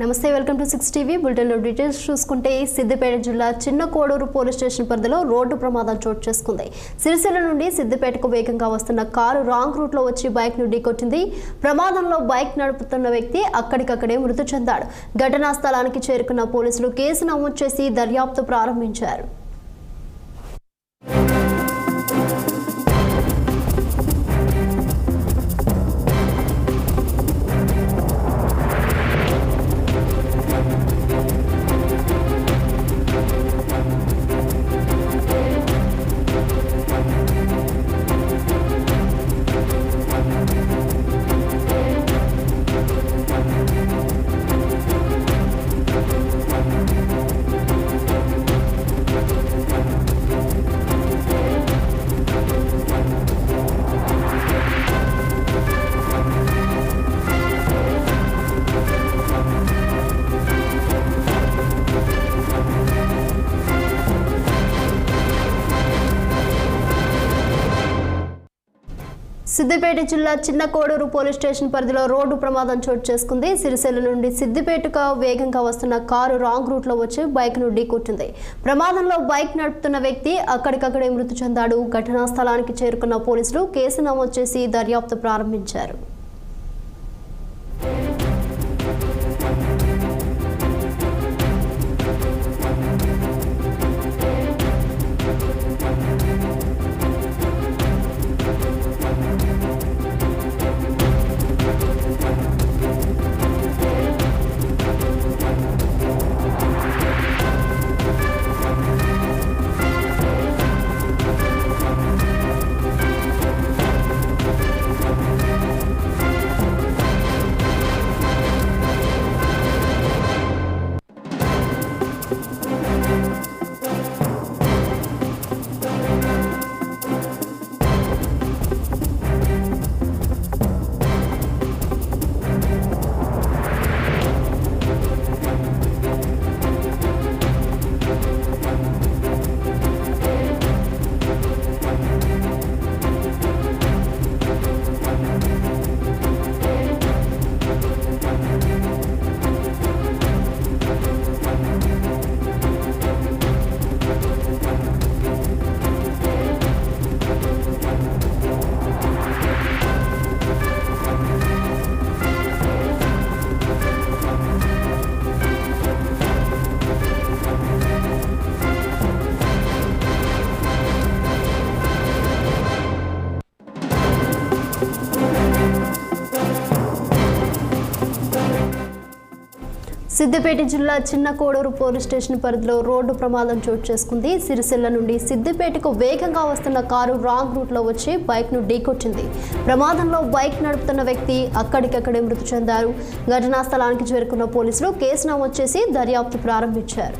నమస్తే, welcome to 6 TV bulletin లో details చూసుకుంటే సిద్దిపేట జిల్లా చిన్న కోడూరు పోలీస్ స్టేషన్ పరిధిలో రోడ్డు ప్రమాదం చోటు చేసుకుంది. సిరిసిల్ల నుండి సిద్దిపేటకు వేగంగా వస్తున్న కారు రాంగ్ రూట్ లో వచ్చి బైక్ ను ఢీకొట్టింది. ప్రమాదంలో బైక్ నడుపుతున్న వ్యక్తి అక్కడికక్కడే మృతి చెందాడు. ఘటనా స్థలానికి చేరుకున్న పోలీసులు కేసు నమోదు చేసి దర్యాప్తు ప్రారంభించారు. సిద్దిపేట జిల్లా చిన్న కోడూరు పోలీస్ స్టేషన్ పరిధిలో రోడ్డు ప్రమాదం చోటు చేసుకుంది. సిరిసిల్ల నుండి సిద్దిపేటకు వేగంగా వస్తున్న కారు రాంగ్ రూట్ లో వచ్చి బైక్ ను ఢీకొట్టింది. ప్రమాదంలో బైక్ నడుపుతున్న వ్యక్తి అక్కడికక్కడే మృతి చెందాడు. ఘటనా స్థలానికి చేరుకున్న పోలీసులు కేసు నమోదు చేసి దర్యాప్తు ప్రారంభించారు. సిద్దిపేట జిల్లా చిన్న కోడూరు పోలీస్ స్టేషన్ పరిధిలో రోడ్డు ప్రమాదం చోటు చేసుకుంది. సిరిసిల్ల నుండి సిద్దిపేటకు వేగంగా వస్తున్న కారు రాంగ్ రూట్ లో వచ్చి బైక్ ను ఢీకొట్టింది. ప్రమాదంలో బైక్ నడుపుతున్న వ్యక్తి అక్కడికక్కడే మృతి చెందారు. ఘటనా స్థలానికి చేరుకున్న పోలీసులు కేసు నమోదు చేసి దర్యాప్తు ప్రారంభించారు.